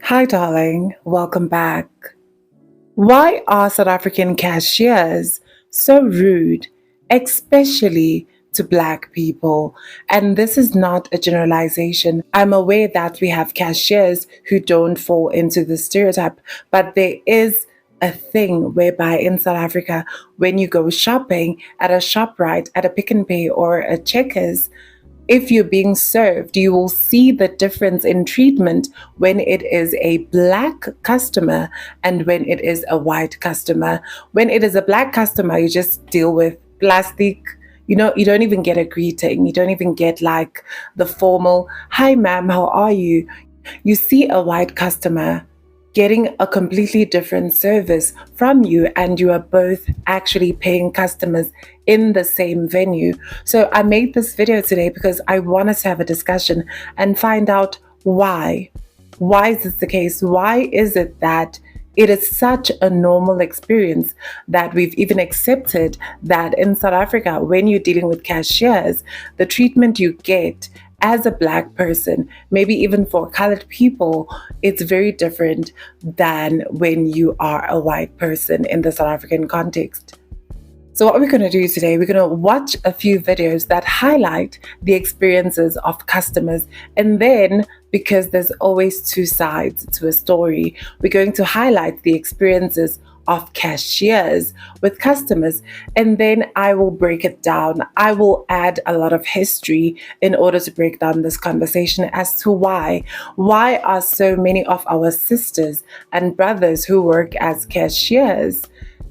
Hi, darling. Welcome back. Why are South African cashiers so rude, especially to Black people? And this is not a generalization. I'm aware that we have cashiers who don't fall into the stereotype, but there is a thing whereby in South Africa, when you go shopping at a ShopRite, at a Pick n Pay, or a Checkers, if you're being served, you will see the difference in treatment when it is a Black customer and when it is a white customer. When it is a Black customer, you just deal with plastic. You don't even get a greeting. You don't even get like the formal, "Hi, ma'am, how are you?" You see a white customer getting a completely different service from you, and you are both actually paying customers in the same venue. So I made this video today because I want us to have a discussion and find out why. Why is this the case? Why is it that it is such a normal experience that we've even accepted that in South Africa, when you're dealing with cashiers, the treatment you get as a Black person, maybe even for colored people, it's very different than when you are a white person in the South African context. So what we're going to do today, we're going to watch a few videos that highlight the experiences of customers. And then, because there's always two sides to a story, we're going to highlight the experiences of cashiers with customers, and then I will break it down. I will add a lot of history in order to break down this conversation as to why are so many of our sisters and brothers who work as cashiers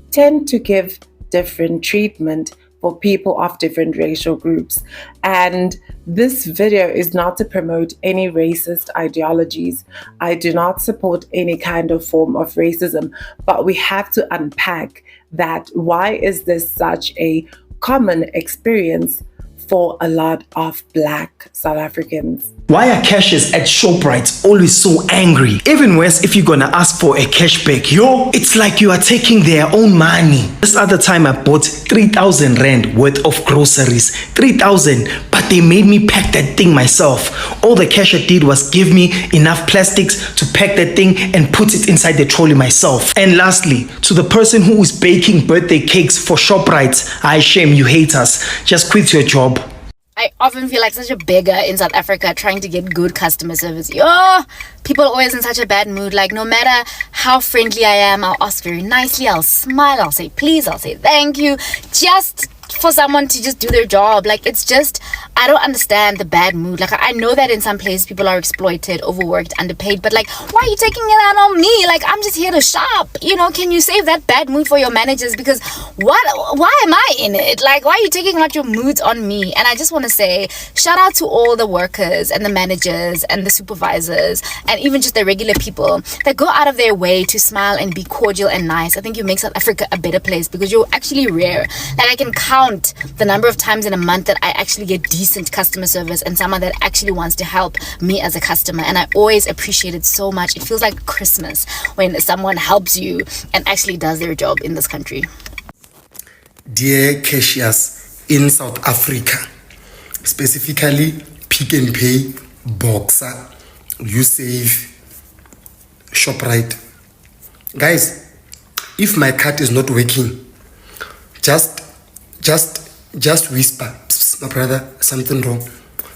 tend to give different treatment for people of different racial groups. And this video is not to promote any racist ideologies. I do not support any kind of form of racism, but we have to unpack that. Why is this such a common experience for a lot of Black South Africans? Why are cashiers at ShopRite always so angry? Even worse if you're gonna ask for a cashback. It's like you are taking their own money. This other time I bought 3,000 Rand worth of groceries. 3,000, but they made me pack that thing myself. All the cashier did was give me enough plastics to pack that thing and put it inside the trolley myself. And lastly, to the person who is baking birthday cakes for ShopRite, I shame you haters. Just quit your job. I often feel like such a beggar in South Africa trying to get good customer service. People are always in such a bad mood. Like, no matter how friendly I am, I'll ask very nicely, I'll smile, I'll say please, I'll say thank you. Just for someone to just do their job. Like, it's just, I don't understand the bad mood. Like, I know that in some places people are exploited, overworked, underpaid, but like, why are you taking it out on me? Like, I'm just here to shop. Can you save that bad mood for your managers? Because why am I in it? Like, why are you taking out your moods on me? And I just want to say, shout out to all the workers and the managers and the supervisors and even just the regular people that go out of their way to smile and be cordial and nice. I think you make South Africa a better place because you're actually rare. Like, I can count the number of times in a month that I actually get decent customer service and someone that actually wants to help me as a customer, and I always appreciate it so much. It feels like Christmas when someone helps you and actually does their job in this country. Dear cashiers in South Africa, specifically Pick n Pay, Boxer, Usave, ShopRite. Guys, if my card is not working, just whisper, "Psst, my brother, something wrong."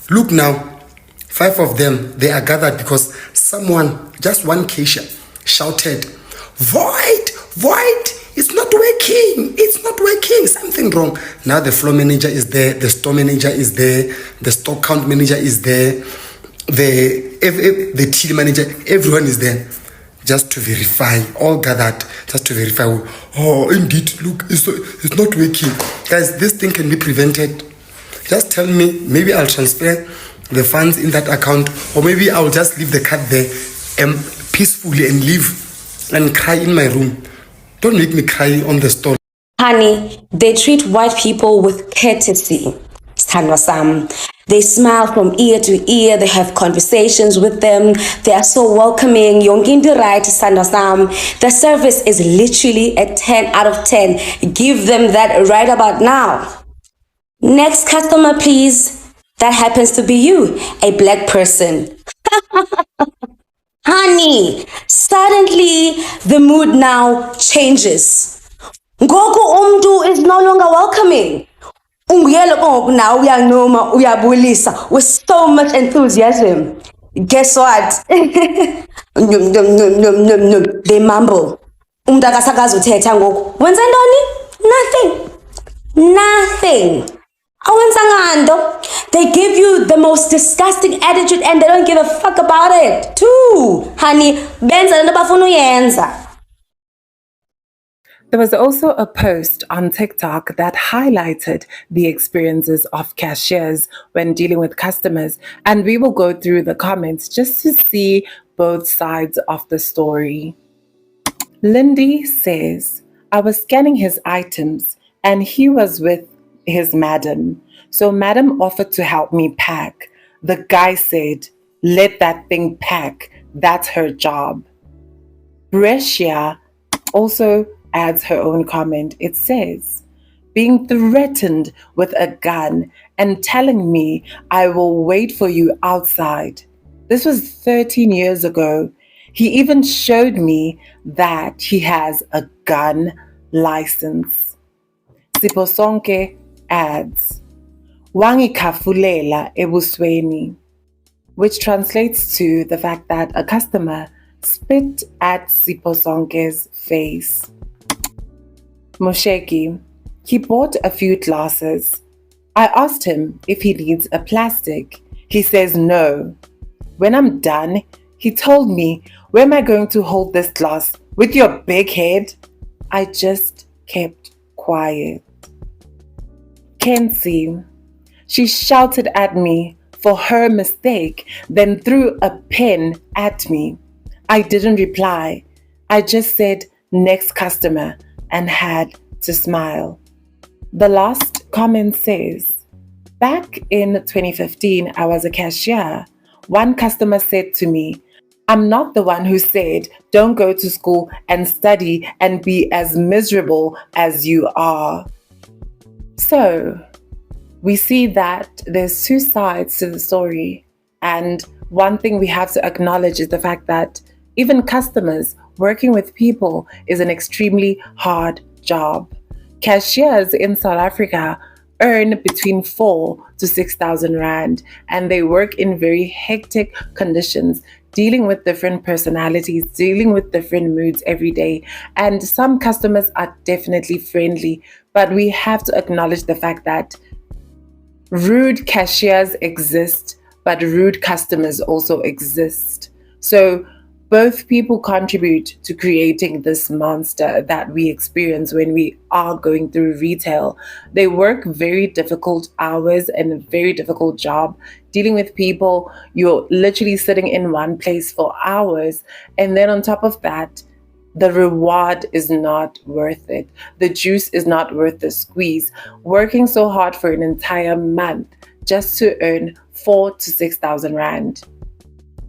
Look now, 5 of them, they are gathered because someone, just one cashier, shouted, void, it's not working, something wrong. Now the floor manager is there, the store manager is there, the stock count manager is there, the till manager, everyone is there. Just to verify, all gathered, just to verify. Oh, indeed, look, it's not working. Guys, this thing can be prevented. Just tell me, maybe I'll transfer the funds in that account, or maybe I'll just leave the card there peacefully and leave and cry in my room. Don't make me cry on the store. Honey, they treat white people with courtesy. Sithandwa sam. They smile from ear to ear. They have conversations with them. They are so welcoming. Yongindi right, sithandwa sam. The service is literally a 10 out of 10. Give them that right about now. Next customer, please. That happens to be you, a Black person. Honey, suddenly the mood now changes. Ngoku umntu is no longer welcoming. Unguyelo ke ngoku nawe uyancoma uyabulisa with so much enthusiasm. Guess what? Nyum, nyum, nyum, nyum, nyum, nyum. They mumble. Umntu akasakazi uthetha ngoku. Wenze ntoni? Nothing. Awenzanga nto. They give you the most disgusting attitude and they don't give a fuck about it. Too. Honey, benza le nto bafuna uyenza. There was also a post on TikTok that highlighted the experiences of cashiers when dealing with customers, and we will go through the comments just to see both sides of the story. Lindy says, I was scanning his items and he was with his madam. So madam offered to help me pack. The guy said, let that thing pack. That's her job. Brescia also adds her own comment. It says, being threatened with a gun and telling me I will wait for you outside. This was 13 years ago. He even showed me that he has a gun license. Siposonke adds, Wangikafulela ebusweni, which translates to the fact that a customer spit at Siposonke's face. Mosheki, he bought a few glasses. I asked him if he needs a plastic. He says no. When I'm done, he told me, where am I going to hold this glass? With your big head? I just kept quiet. Kenzie, she shouted at me for her mistake, then threw a pen at me. I didn't reply. I just said, next customer, and had to smile. The last comment says, back in 2015, I was a cashier. One customer said to me, I'm not the one who said, don't go to school and study and be as miserable as you are. So, we see that there's two sides to the story. And one thing we have to acknowledge is the fact that even customers working with people is an extremely hard job. Cashiers in South Africa earn between 4 to 6,000 rand, and they work in very hectic conditions, dealing with different personalities, dealing with different moods every day. And some customers are definitely friendly, but we have to acknowledge the fact that rude cashiers exist, but rude customers also exist. So both people contribute to creating this monster that we experience when we are going through retail. They work very difficult hours and a very difficult job dealing with people. You're literally sitting in one place for hours. And then on top of that, the reward is not worth it. The juice is not worth the squeeze. Working so hard for an entire month just to earn 4 to 6,000 rand.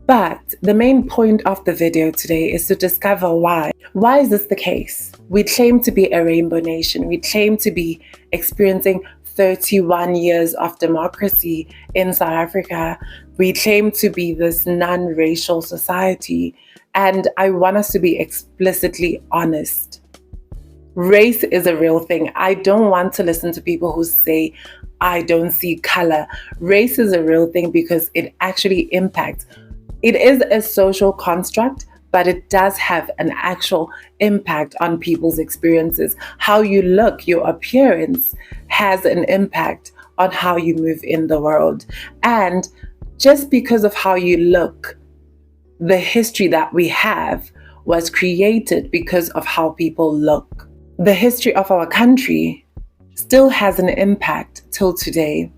But the main point of the video today is to discover why. Why is this the case? We claim to be a rainbow nation. We claim to be experiencing 31 years of democracy in South Africa. We claim to be this non-racial society. And I want us to be explicitly honest. Race is a real thing. I don't want to listen to people who say, I don't see color. Race is a real thing because it actually impacts. It is a social construct, but it does have an actual impact on people's experiences. How you look, your appearance has an impact on how you move in the world. And just because of how you look, the history that we have was created because of how people look. The history of our country still has an impact till today.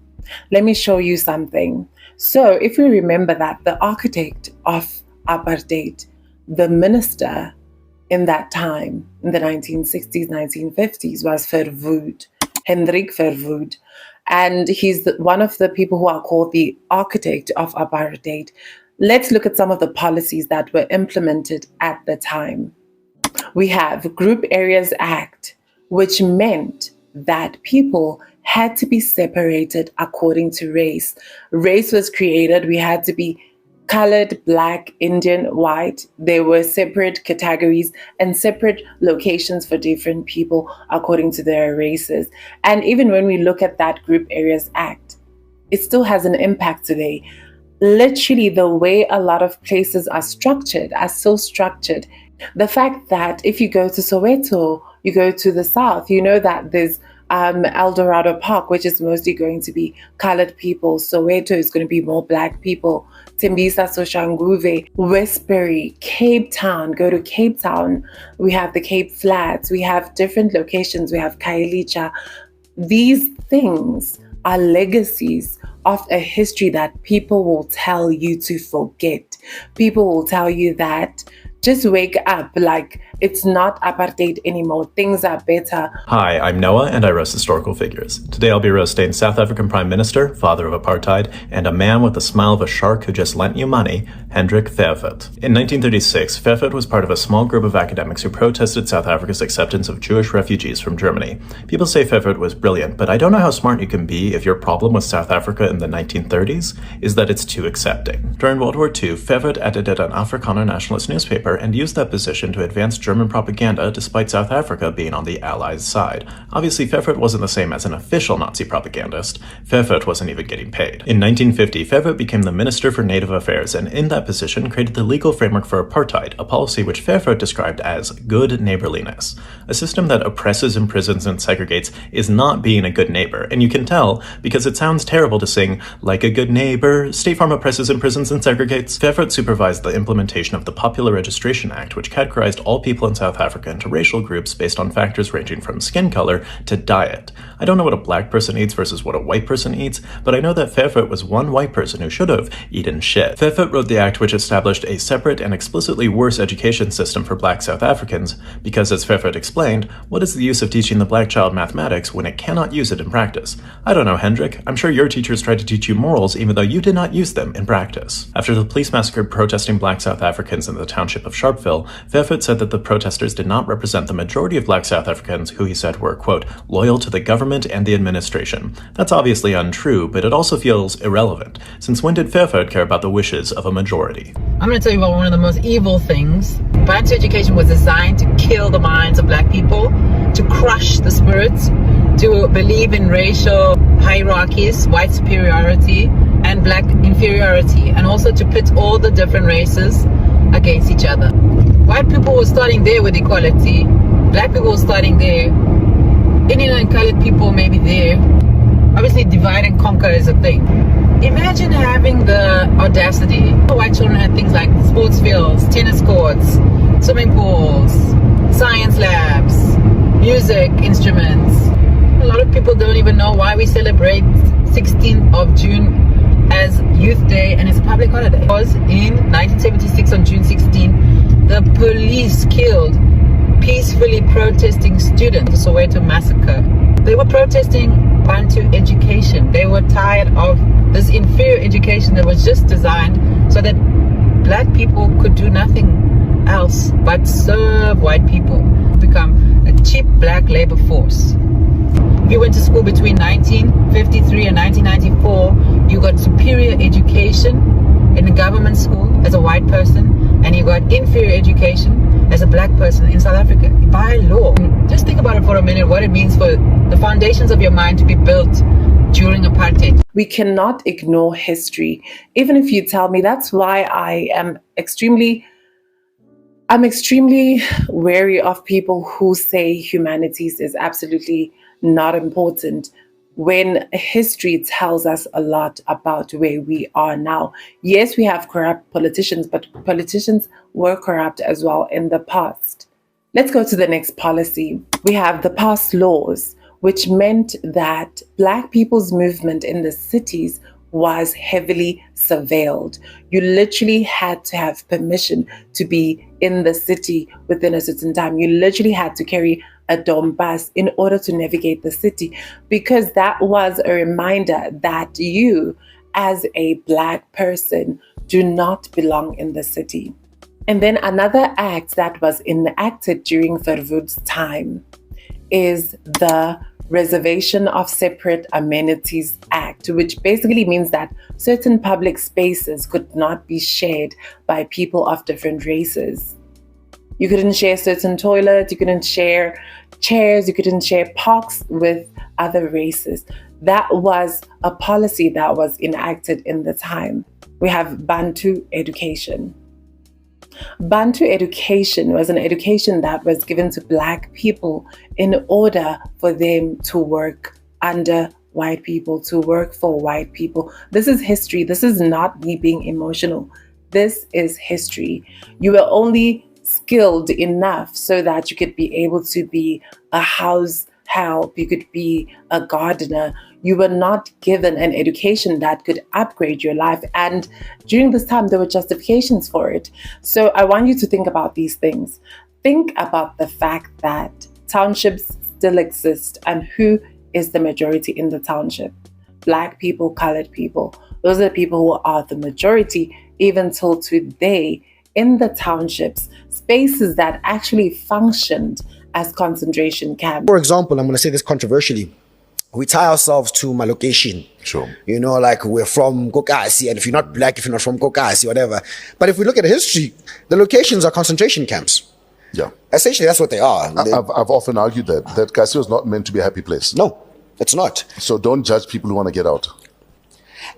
Let me show you something. So if we remember that the architect of apartheid, the minister in that time, in the 1960s, 1950s, was Verwoerd, Hendrik Verwoerd. And he's one of the people who are called the architect of apartheid. Let's look at some of the policies that were implemented at the time. We have Group Areas Act, which meant that people had to be separated according to race. Race was created. We had to be colored, black, Indian, white. There were separate categories and separate locations for different people according to their races. And even when we look at that Group Areas Act, it still has an impact today. Literally, the way a lot of places are structured are so structured. The fact that if you go to Soweto, you go to the south, you know that there's El Dorado Park, which is mostly going to be colored people. Soweto is going to be more black people. Tembisa, Soshanguve, Westbury, Cape Town. Go to Cape Town. We have the Cape Flats. We have different locations. We have Kailicha. These things are legacies of a history that people will tell you to forget. People will tell you that just wake up, like it's not apartheid anymore. Things are better. Hi, I'm Noah, and I roast historical figures. Today I'll be roasting South African Prime Minister, father of apartheid, and a man with the smile of a shark who just lent you money, Hendrik Verwoerd. In 1936, Verwoerd was part of a small group of academics who protested South Africa's acceptance of Jewish refugees from Germany. People say Verwoerd was brilliant, but I don't know how smart you can be if your problem with South Africa in the 1930s is that it's too accepting. During World War II, Verwoerd edited an Afrikaner nationalist newspaper and used that position to advance German propaganda despite South Africa being on the Allies' side. Obviously, Verwoerd wasn't the same as an official Nazi propagandist. Verwoerd wasn't even getting paid. In 1950, Verwoerd became the Minister for Native Affairs, and in that position created the legal framework for apartheid, a policy which Verwoerd described as good neighborliness. A system that oppresses, imprisons, and segregates is not being a good neighbor, and you can tell because it sounds terrible to sing, like a good neighbor, State Farm oppresses, imprisons, and segregates. Verwoerd supervised the implementation of the Popular Registration Act, which categorized all people in South Africa into racial groups based on factors ranging from skin color to diet. I don't know what a black person eats versus what a white person eats, but I know that Verwoerd was one white person who should have eaten shit. Verwoerd wrote the act which established a separate and explicitly worse education system for black South Africans, because as Verwoerd explained, what is the use of teaching the black child mathematics when it cannot use it in practice? I don't know, Hendrik. I'm sure your teachers tried to teach you morals even though you did not use them in practice. After the police massacred protesting black South Africans in the township of Sharpeville, Verwoerd said that the protesters did not represent the majority of black South Africans who he said were, quote, loyal to the government and the administration. That's obviously untrue, but it also feels irrelevant, since when did Verwoerd care about the wishes of a majority? I'm going to tell you about one of the most evil things. Bantu education was designed to kill the minds of black people, to crush the spirits, to believe in racial hierarchies, white superiority, and black inferiority, and also to pit all the different races against each other. White people were starting there with equality, black people were starting there, Indian and colored people maybe there. Obviously divide and conquer is a thing. Imagine having the audacity. White children had things like sports fields, tennis courts, swimming pools, science labs, music instruments. A lot of people don't even know why we celebrate 16th of June as Youth Day, and it's a public holiday. Because in 1976 on June 16, the police killed peacefully protesting students, the Soweto massacre. They were protesting Bantu education. They were tired of this inferior education that was just designed so that black people could do nothing else but serve white people, become a cheap black labor force. If you went to school between 1953 and 1994, you got superior education in a government school as a white person, and you got inferior education as a black person in South Africa by law. Just think about it for a minute, what it means for the foundations of your mind to be built during apartheid. We cannot ignore history. Even if you tell me, that's why I'm extremely wary of people who say humanities is absolutely not important, when history tells us a lot about where we are now. Yes, we have corrupt politicians, but politicians were corrupt as well in the past. Let's go to the next policy. We have the past laws, which meant that black people's movement in the cities was heavily surveilled. You literally had to have permission to be in the city within a certain time. You literally had to carry a dombas in order to navigate the city, because that was a reminder that you, as a black person, do not belong in the city. And then another act that was enacted during Verwoerd's time is the Reservation of Separate Amenities Act, which basically means that certain public spaces could not be shared by people of different races. You couldn't share certain toilets, you couldn't share chairs, you couldn't share parks with other races. That was a policy that was enacted in the time. We have Bantu education. Bantu education was an education that was given to Black people in order for them to work under white people, to work for white people. This is history. This is not me being emotional. This is history. You were only skilled enough so that you could be able to be a house help, you could be a gardener. You were not given an education that could upgrade your life. And during this time, there were justifications for it. So I want you to think about these things. Think about the fact that townships still exist and who is the majority in the township. Black people, colored people. Those are the people who are the majority even till today in the townships, spaces that actually functioned as concentration camps. For example, I'm going to say this controversially. We tie ourselves to my location. Sure. You know, like we're from Kokasi, and if you're not Black, if you're not from Kokasi, whatever. But if we look at history, the locations are concentration camps. Yeah. Essentially, that's what they are. I've often argued that Cashier is not meant to be a happy place. No, it's not. So don't judge people who want to get out.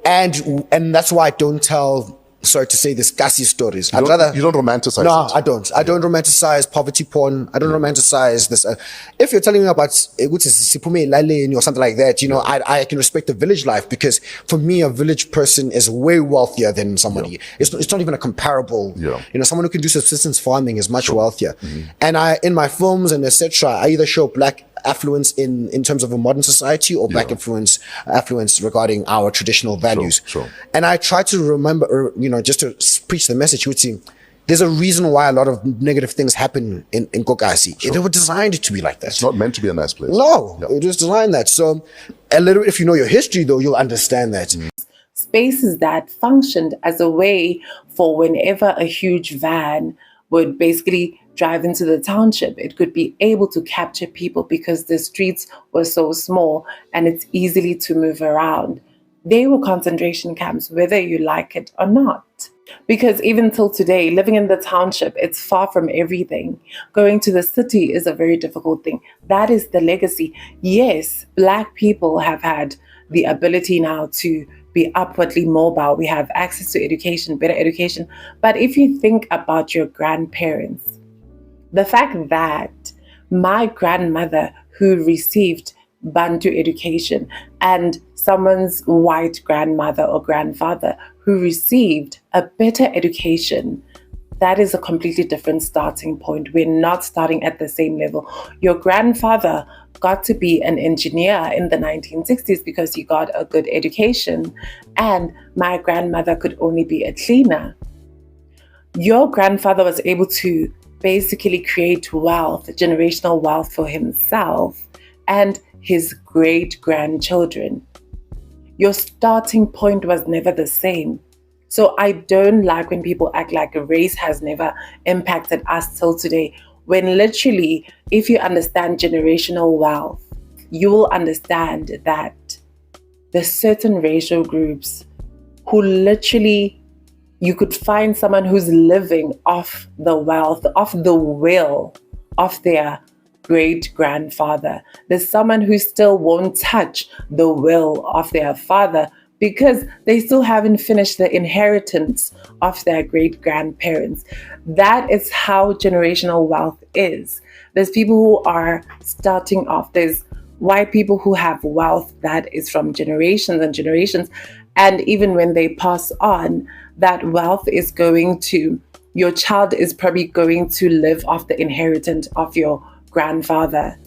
And that's why I don't tell, sorry to say this, Kasi stories. You don't romanticize No, it. I don't. I don't romanticize poverty porn. I don't romanticize this. If you're telling me about Sipume Laleni or something like that, you know, I can respect the village life, because for me, a village person is way wealthier than somebody. Yeah. It's not even a comparable. Yeah. You know, someone who can do subsistence farming is much wealthier. And in my films and etc., I either show Black affluence in terms of a modern society or Black affluence regarding our traditional values. Sure. And I try to remember, you know, just to preach the message, which is there's a reason why a lot of negative things happen in Kokasi. They were designed to be like that. It's not meant to be a nice place. No, Yeah. it was designed that. So a little, if you know your history though, you'll understand that. Spaces that functioned as a way for whenever a huge van would basically drive into the township, it could be able to capture people because the streets were so small and it's easily to move around. They were concentration camps, whether you like it or not. Because even till today, living in the township, it's far from everything. Going to the city is a very difficult thing. That is the legacy. Yes, Black people have had the ability now to be upwardly mobile. We have access to education, better education. But if you think about your grandparents, the fact that my grandmother who received Bantu education and someone's white grandmother or grandfather who received a better education, that is a completely different starting point. We're not starting at the same level. Your grandfather got to be an engineer in the 1960s because he got a good education, and my grandmother could only be a cleaner. Your grandfather was able to basically create wealth, generational wealth for himself and his great-grandchildren. Your starting point was never the same. So I don't like when people act like race has never impacted us till today, when literally, if you understand generational wealth, you will understand that there's certain racial groups who literally, you could find someone who's living off the wealth, off the will of their great-grandfather. There's someone who still won't touch the will of their father because they still haven't finished the inheritance of their great-grandparents. That is how generational wealth is. There's people who are starting off. There's white people who have wealth that is from generations and generations. And even when they pass on, that wealth is going to, your child is probably going to live off the inheritance of your grandfather.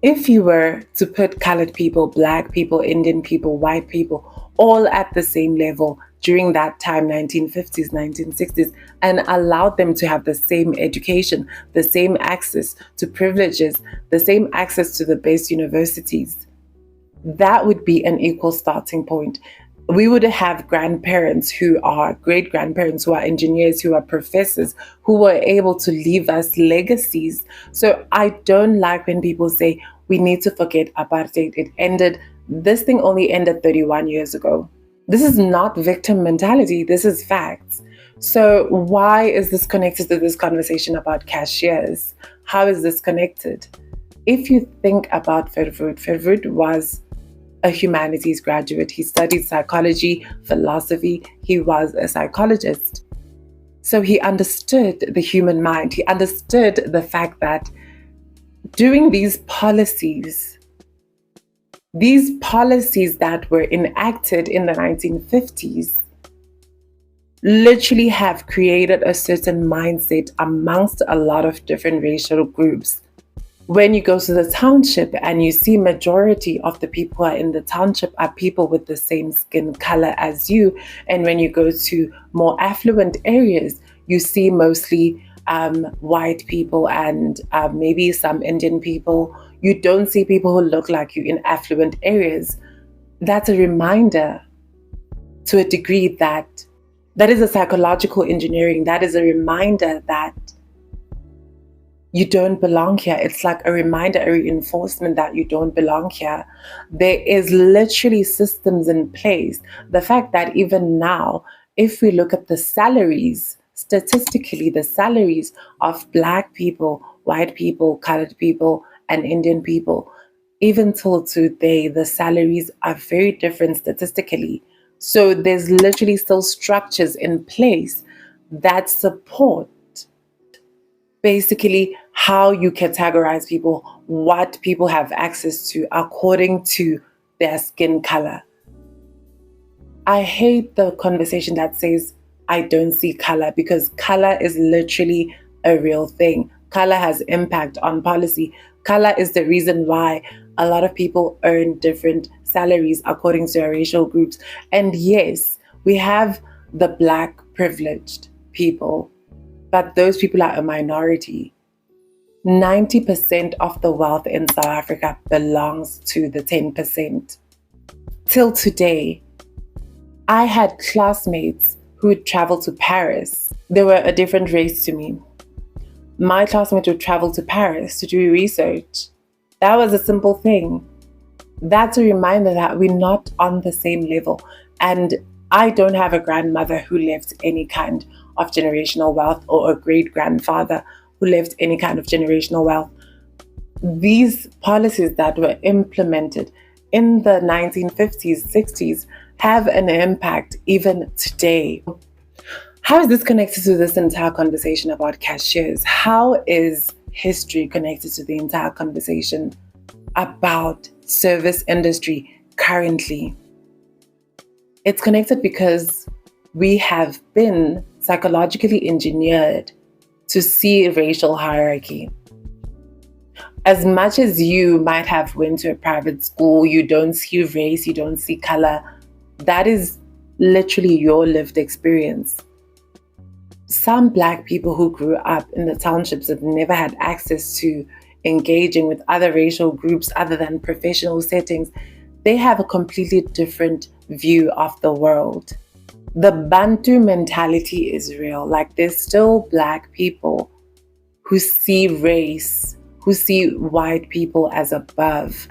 If you were to put colored people, Black people, Indian people, white people, all at the same level during that time, 1950s, 1960s, and allowed them to have the same education, the same access to privileges, the same access to the best universities, that would be an equal starting point. We would have grandparents who are great grandparents, who are engineers, who are professors, who were able to leave us legacies. So I don't like when people say we need to forget apartheid. It ended, this thing only ended 31 years ago. This is not victim mentality. This is facts. So why is this connected to this conversation about cashiers? How is this connected? If you think about Verwoerd, Verwoerd was a humanities graduate. He studied psychology, philosophy. He was a psychologist. So he understood the human mind. He understood the fact that doing these policies that were enacted in the 1950s literally have created a certain mindset amongst a lot of different racial groups. When you go to the township and you see majority of the people who are in the township are people with the same skin color as you, and when you go to more affluent areas, you see mostly white people and maybe some Indian people. You don't see people who look like you in affluent areas. That's a reminder to a degree that is a psychological engineering. That is a reminder that you don't belong here. It's like a reminder, a reinforcement that you don't belong here. There is literally systems in place. The fact that even now, if we look at the salaries, statistically, the salaries of Black people, white people, colored people, and Indian people, even till today, the salaries are very different statistically. So there's literally still structures in place that support basically how you categorize people, what people have access to according to their skin color. I hate the conversation that says, I don't see color, because color is literally a real thing. Color has impact on policy. Color is the reason why a lot of people earn different salaries according to their racial groups. And yes, we have the Black privileged people, but those people are a minority. 90% of the wealth in South Africa belongs to the 10%. Till today, I had classmates who would travel to Paris. They were a different race to me. My classmate would travel to Paris to do research. That was a simple thing. That's a reminder that we're not on the same level. And I don't have a grandmother who left any kind of generational wealth, or a great-grandfather who left any kind of generational wealth. These policies that were implemented in the 1950s, 60s have an impact even today. How is this connected to this entire conversation about cashiers? How is history connected to the entire conversation about service industry currently? It's connected because we have been psychologically engineered to see racial hierarchy. As much as you might have went to a private school, you don't see race, you don't see color. That is literally your lived experience. Some Black people who grew up in the townships have never had access to engaging with other racial groups other than professional settings. They have a completely different view of the world. The Bantu mentality is real. Like, there's still Black people who see race, who see white people as above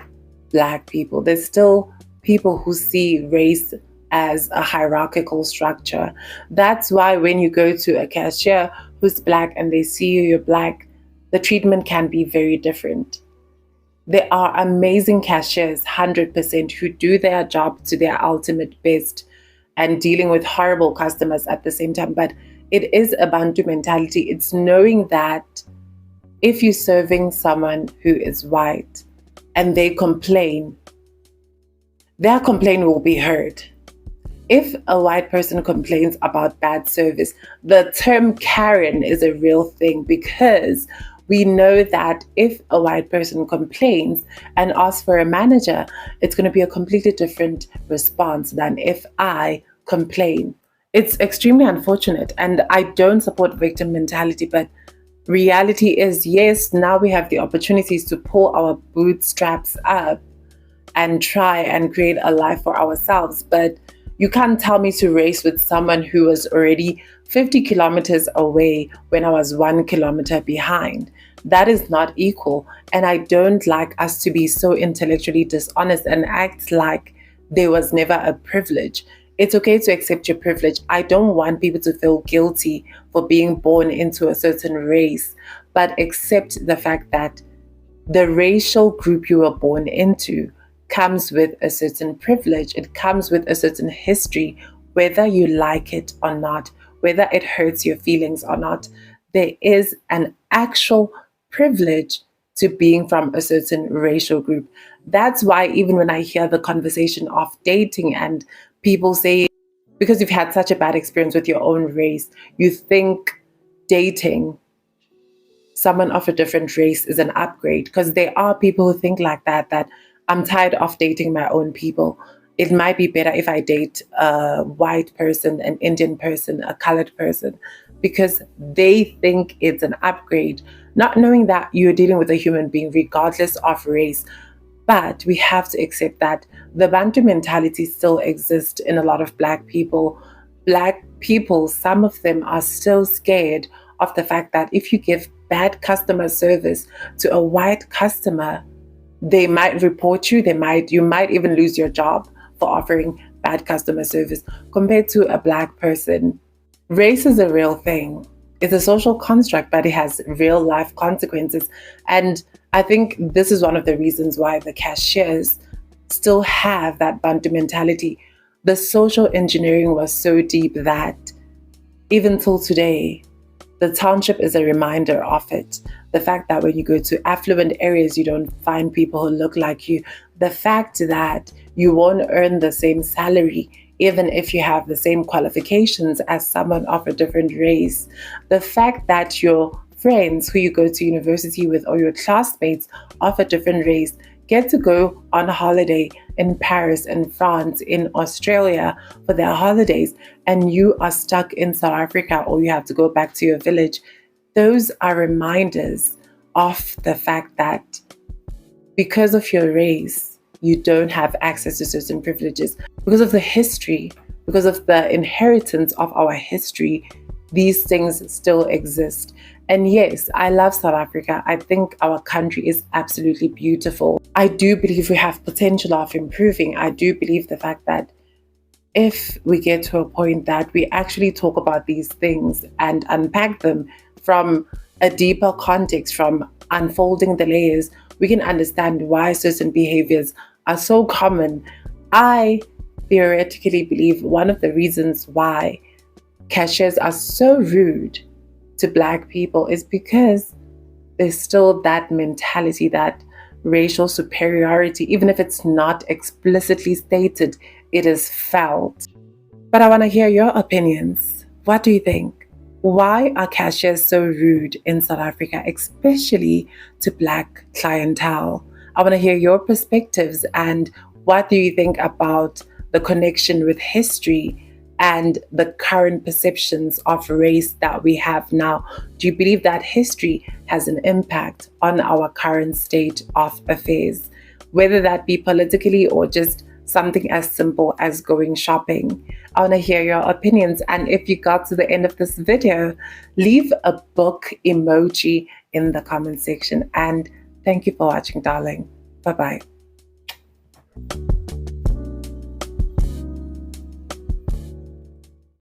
Black people. There's still people who see race as a hierarchical structure. That's why when you go to a cashier who's Black and they see you're Black, the treatment can be very different. There are amazing cashiers, 100%, who do their job to their ultimate best and dealing with horrible customers at the same time. But it is a Bantu mentality. It's knowing that if you're serving someone who is white and they complain, their complaint will be heard. If a white person complains about bad service, the term Karen is a real thing, because we know that if a white person complains and asks for a manager, it's going to be a completely different response than if I complain. It's extremely unfortunate, and I don't support victim mentality, but reality is, yes, now we have the opportunities to pull our bootstraps up and try and create a life for ourselves, but You can't tell me to race with someone who was already 50 kilometers away when I was 1 kilometer behind. That is not equal. And I don't like us to be so intellectually dishonest and act like there was never a privilege. It's okay to accept your privilege. I don't want people to feel guilty for being born into a certain race, but accept the fact that the racial group you were born into comes with a certain privilege. It comes with a certain history, whether you like it or not, whether it hurts your feelings or not. There is an actual privilege to being from a certain racial group. That's why even when I hear the conversation of dating and people say, because you've had such a bad experience with your own race, you think dating someone of a different race is an upgrade. Because there are people who think like that, that I'm tired of dating my own people. It might be better if I date a white person, an Indian person, a colored person, because they think it's an upgrade, not knowing that you're dealing with a human being regardless of race. But we have to accept that the Bantu mentality still exists in a lot of Black people. Black people, some of them are still scared of the fact that if you give bad customer service to a white customer, they might report you. You might even lose your job for offering bad customer service compared to a Black person. Race is a real thing. It's a social construct, but it has real life consequences. And I think this is one of the reasons why the cashiers still have that Bantu mentality. The social engineering was so deep that even till today, the township is a reminder of it. The fact that when you go to affluent areas, you don't find people who look like you. The fact that you won't earn the same salary, even if you have the same qualifications as someone of a different race. The fact that your friends who you go to university with or your classmates of a different race get to go on holiday in Paris, in France, in Australia for their holidays, and you are stuck in South Africa or you have to go back to your village. Those are reminders of the fact that because of your race, you don't have access to certain privileges. Because of the history, because of the inheritance of our history, these things still exist. And yes, I love South Africa. I think our country is absolutely beautiful. I do believe we have potential of improving. I do believe the fact that if we get to a point that we actually talk about these things and unpack them from a deeper context, from unfolding the layers, we can understand why certain behaviors are so common. I theoretically believe one of the reasons why cashiers are so rude to Black people is because there's still that mentality, that racial superiority. Even if it's not explicitly stated, it is felt. But I want to hear your opinions. What do you think? Why are cashiers so rude in South Africa, especially to Black clientele? I want to hear your perspectives, and what do you think about the connection with history and the current perceptions of race that we have now? Do you believe that history has an impact on our current state of affairs, whether that be politically or just something as simple as going shopping? I want to hear your opinions. And if you got to the end of this video, leave a book emoji in the comment section. And thank you for watching, darling. Bye-bye.